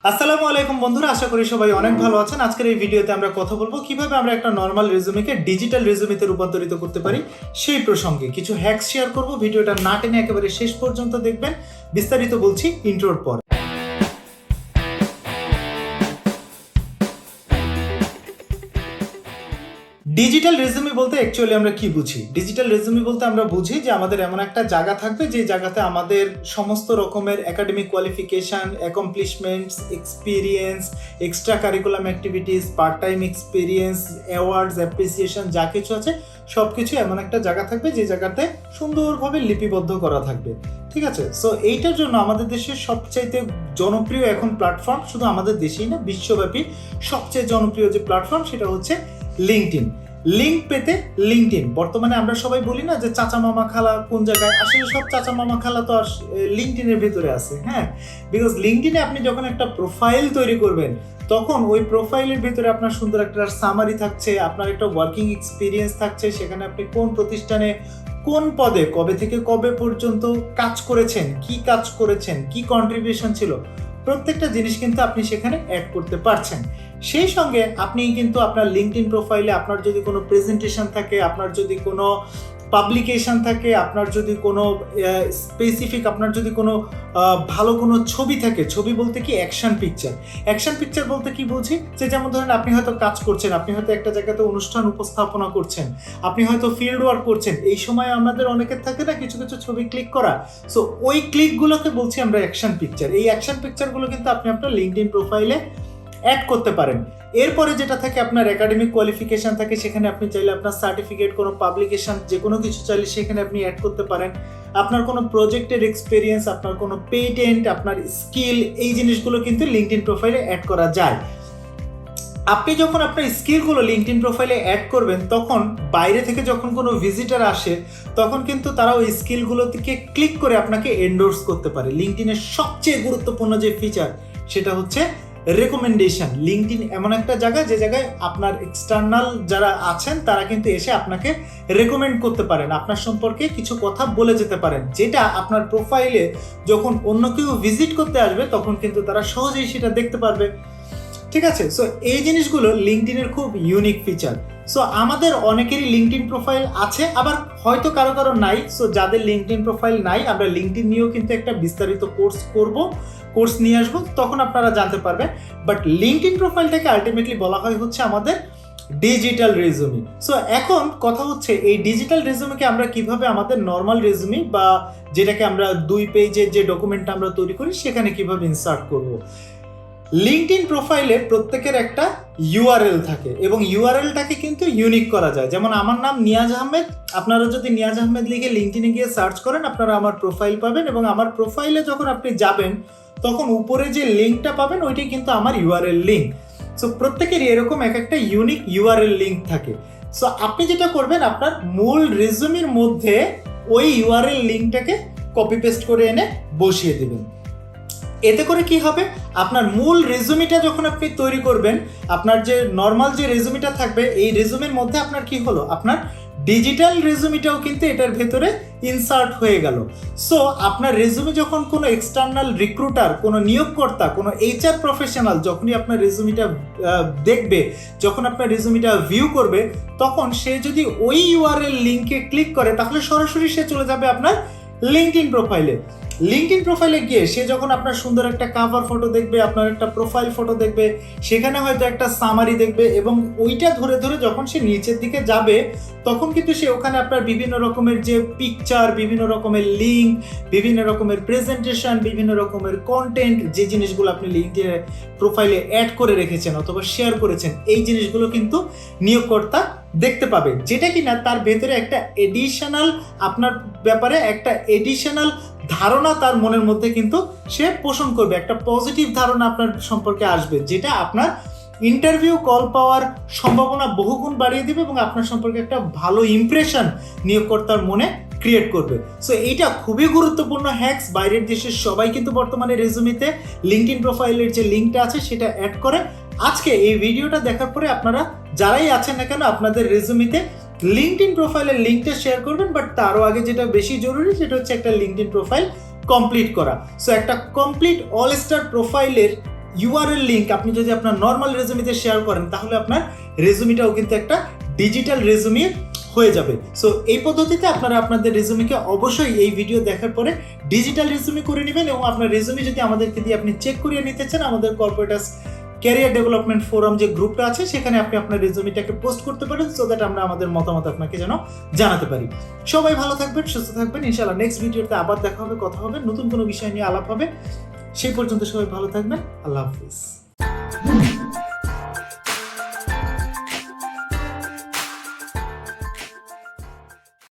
আসসালামু আলাইকুম বন্ধুরা, আশা করি সবাই অনেক ভালো আছেন। আজকের এই ভিডিওতে আমরা কথা বলবো কিভাবে আমরা একটা নর্মাল রেজুমেকে ডিজিটাল রেজুমেতে রূপান্তরিত করতে পারি সেই প্রসঙ্গে কিছু হ্যাকস শেয়ার করব। ভিডিওটা না টেনে একেবারে শেষ পর্যন্ত দেখবেন, বিস্তারিত বলছি ইন্ট্রোর পর। ডিজিটাল রেজুমি বলতে অ্যাকচুয়ালি আমরা কি বুঝি? ডিজিটাল রেজুমি বলতে আমরা বুঝি যে আমাদের এমন একটা জায়গা থাকবে যে জায়গাতে আমাদের সমস্ত রকমের academic qualification, accomplishments, experience, extra curriculum activities, part time experience, awards, appreciation যা কিছু আছে সব কিছু এমন একটা জায়গা থাকবে যে জায়গাতে সুন্দরভাবে লিপিবদ্ধ করা থাকবে। ঠিক আছে, সো এইটার জন্য আমাদের দেশের সবচাইতে জনপ্রিয় এখন প্ল্যাটফর্ম, শুধু আমাদের দেশেই না বিশ্বব্যাপী সবচেয়ে জনপ্রিয় যে প্ল্যাটফর্ম সেটা হচ্ছে লিঙ্কডইন। লিঙ্ক পেতে লিঙ্কডইন, বর্তমানে আমরা সবাই বলি না যে চাচা মামা খালা কোন জায়গায়, আসলে সব চাচা মামা খালা তো আর লিঙ্কডইনের ভিতরে আছে। হ্যাঁ, বিকজ লিঙ্কডইনে আপনি যখন একটা প্রোফাইল তৈরি করবেন তখন ওই প্রোফাইলের ভিতরে আপনার সুন্দর একটা সামারি থাকছে, আপনার একটা ওয়ার্কিং এক্সপিরিয়েন্স থাকছে, সেখানে আপনি কোন প্রতিষ্ঠানে কোন পদে কবে থেকে কবে পর্যন্ত কাজ করেছেন, কি কাজ করেছেন, কি কন্ট্রিবিউশন ছিল, প্রত্যেকটা জিনিস কিন্তু আপনি সেখানে অ্যাড করতে পারছেন। সেই সঙ্গে আপনি কিন্তু আপনার লিঙ্কডইন প্রোফাইলে আপনার যদি কোনো প্রেজেন্টেশন থাকে, আপনার যদি কোনো পাবলিকেশন থাকে, আপনার যদি কোনো স্পেসিফিক, আপনার যদি কোনো ভালো কোনো ছবি থাকে, ছবি বলতে কি অ্যাকশন পিকচার। অ্যাকশন পিকচার বলতে কি বুঝি? যে যেমন ধরেন আপনি হয়তো কাজ করছেন, আপনি হয়তো একটা জায়গাতে অনুষ্ঠান উপস্থাপনা করছেন, আপনি হয়তো ফিল্ড ওয়ার্ক করছেন, এই সময় আমাদের অনেকের থাকে না কিছু কিছু ছবি ক্লিক করা। সো ওই ক্লিকগুলোকে বলছি আমরা অ্যাকশন পিকচার। এই অ্যাকশন পিকচারগুলো কিন্তু আপনি আপনার লিঙ্কডইন প্রোফাইলে অ্যাড করতে পারেন। এরপরে যেটা থাকে আপনার একাডেমিক কোয়ালিফিকেশন থাকে, সেখানে আপনি চাইলে আপনার সার্টিফিকেট, কোনো পাবলিকেশন, যে কোনো কিছু চাইলে সেখানে আপনি অ্যাড করতে পারেন। আপনার কোনো প্রজেক্টের এক্সপিরিয়েন্স, আপনার কোনো পেটেন্ট, আপনার স্কিল, এই জিনিসগুলো কিন্তু লিঙ্কডইন প্রোফাইলে অ্যাড করা যায়। আপনি যখন আপনার স্কিলগুলো লিঙ্কডইন প্রোফাইলে অ্যাড করবেন তখন বাইরে থেকে যখন কোনো ভিজিটার আসে তখন কিন্তু তারা ওই স্কিলগুলো থেকে ক্লিক করে আপনাকে এন্ডোর্স করতে পারে। লিঙ্কডইনের সবচেয়ে গুরুত্বপূর্ণ যে ফিচার সেটা হচ্ছে রেকমেন্ডেশন। লিঙ্কডইন এমন একটা জায়গা যে জায়গায় আপনার এক্সটার্নাল যারা আছেন তারা কিন্তু এসে আপনাকে রেকমেন্ড করতে পারেন, আপনার সম্পর্কে কিছু কথা বলে যেতে পারেন, যেটা আপনার প্রোফাইলে যখন অন্য কেউ ভিজিট করতে আসবে তখন কিন্তু তারা সহজেই সেটা দেখতে পারবে। ঠিক আছে, সো এই জিনিসগুলো লিঙ্কডইনের খুব ইউনিক ফিচার। সো আমাদের অনেকেরই লিঙ্কডইন প্রোফাইল আছে, আবার হয়তো কারো কারো নাই। সো যাদের লিঙ্কডইন প্রোফাইল নাই, আমরা লিঙ্কডইন নিয়েও কিন্তু একটা বিস্তারিত কোর্স নিয়ে আসবো, তখন আপনারা জানতে পারবেন। বাট লিঙ্কডইন প্রোফাইলটাকে আলটিমেটলি বলা হয় হচ্ছে আমাদের ডিজিটাল রেজুমি। সো এখন কথা হচ্ছে এই ডিজিটাল রেজুমিকে আমরা কিভাবে আমাদের নর্মাল রেজুমি বা যেটাকে আমরা 2 পেজের যে ডকুমেন্টটা আমরা তৈরি করি সেখানে কিভাবে ইনসার্ট করব। লিঙ্কডইন প্রোফাইলে প্রত্যেকের একটা ইউআরএল থাকে এবং ইউআরএলটাকে কিন্তু ইউনিক করা যায়। যেমন আমার নাম নিয়াজ আহমেদ, আপনারা যদি নিয়াজ আহমেদ লিখে লিঙ্কডইনে গিয়ে সার্চ করেন আপনারা আমার প্রোফাইল পাবেন, এবং আমার প্রোফাইলে যখন আপনি যাবেন তখন উপরে যে লিঙ্কটা পাবেন ওইটাই কিন্তু আমার ইউআরএল লিঙ্ক। সো প্রত্যেকেরই এরকম এক একটা ইউনিক ইউআরএল লিঙ্ক থাকে। সো আপনি যেটা করবেন আপনার মূল রেজুমির মধ্যে ওই ইউআরএল লিঙ্কটাকে কপি পেস্ট করে এনে বসিয়ে দেবেন। এতে করে কি হবে, আপনার মূল রেজুমিটা যখন আপনি তৈরি করবেন, আপনার যে নর্মাল যে রেজুমিটা থাকবে এই রেজুমির মধ্যে আপনার কি হলো, আপনার ডিজিটাল রেজুমিটাও কিন্তু এটার ভেতরে ইনসার্ট হয়ে গেল। সো আপনার রেজুমি যখন কোনো এক্সটার্নাল রিক্রুটার, কোনো নিয়োগকর্তা, কোনো এইচআর প্রফেশনাল যখনই আপনার রেজুমিটা দেখবে, যখন আপনার রেজুমিটা ভিউ করবে, তখন সে যদি ওই ইউআরএল লিঙ্কে ক্লিক করে তাহলে সরাসরি সে চলে যাবে আপনার লিঙ্কডইন প্রোফাইলে। লিঙ্কডইন প্রোফাইলে গিয়ে সে যখন আপনার সুন্দর একটা কাভার ফটো দেখবে, আপনার একটা প্রোফাইল ফটো দেখবে, সেখানে হয়তো একটা সামারি দেখবে, এবং ওইটা ধরে ধরে যখন সে নিচের দিকে যাবে তখন কিন্তু সে ওখানে আপনার বিভিন্ন রকমের যে পিকচার, বিভিন্ন রকমের লিঙ্ক, বিভিন্ন রকমের প্রেজেন্টেশন, বিভিন্ন রকমের কন্টেন্ট, যে জিনিসগুলো আপনি লিঙ্কডইন প্রোফাইলে অ্যাড করে রেখেছেন অথবা শেয়ার করেছেন, এই জিনিসগুলো কিন্তু নিয়োগকর্তা দেখতে পাবে, যেটা কিনা তার ভেতরে একটা এডিশনাল আপনার ব্যাপারে একটা এডিশনাল ধারণা তার মনের মধ্যে কিন্তু সে পোষণ করবে, একটা পজিটিভ ধারণা আপনার সম্পর্কে আসবে, যেটা আপনার ইন্টারভিউ কল পাওয়ার সম্ভাবনা বহুগুণ বাড়িয়ে দেবে এবং আপনার সম্পর্কে একটা ভালো ইমপ্রেশন নিয়োগকর্তার মনে ক্রিয়েট করবে। সো এইটা খুবই গুরুত্বপূর্ণ হ্যাকস। বাইরের দেশের সবাই কিন্তু বর্তমানে রেজুমিতে লিঙ্কডইন প্রোফাইলের যে লিঙ্কটা আছে সেটা অ্যাড করে। আজকে এই ভিডিওটা দেখার পরে আপনারা যারাই আছেন না কেন আপনাদের রেজুমিতে লিঙ্কডইন প্রোফাইলের লিঙ্কটা শেয়ার করবেন, বাট তারও আগে যেটা বেশি জরুরি সেটা হচ্ছে একটা লিঙ্কডইন প্রোফাইল কমপ্লিট করা। সো একটা কমপ্লিট অল স্টার প্রোফাইলের ইউআরএল লিঙ্ক আপনি যদি আপনার নর্মাল রেজুমিতে শেয়ার করেন, তাহলে আপনার রেজুমিটাও কিন্তু একটা ডিজিটাল রেজুমি হয়ে যাবে। সো এই পদ্ধতিতে আপনারা আপনাদের রেজুমিকে অবশ্যই এই ভিডিও দেখার পরে ডিজিটাল রেজুমি করে নেবেন, এবং আপনার রেজুমি যদি আমাদেরকে দিয়ে আপনি চেক করিয়ে নিতে চান, আমাদের কর্পোরেটাস ক্যারিয়ার ডেভেলপমেন্ট ফোরাম যে গ্রুপটা আছে সেখানে আপনি আপনার রেজুমিটাকে পোস্ট করতে পারেন, সো দ্যাট আমরা আমাদের মতামত আপনাকে যেন জানাতে পারি। সবাই ভালো থাকবেন, সুস্থ থাকবেন। ইনশাআল্লাহ নেক্সট ভিডিওতে আবার দেখা হবে, কথা হবে, নতুন কোনো বিষয় নিয়ে আলাপ হবে। সেই পর্যন্ত সবাই ভালো থাকবেন। আল্লাহ হাফিজ।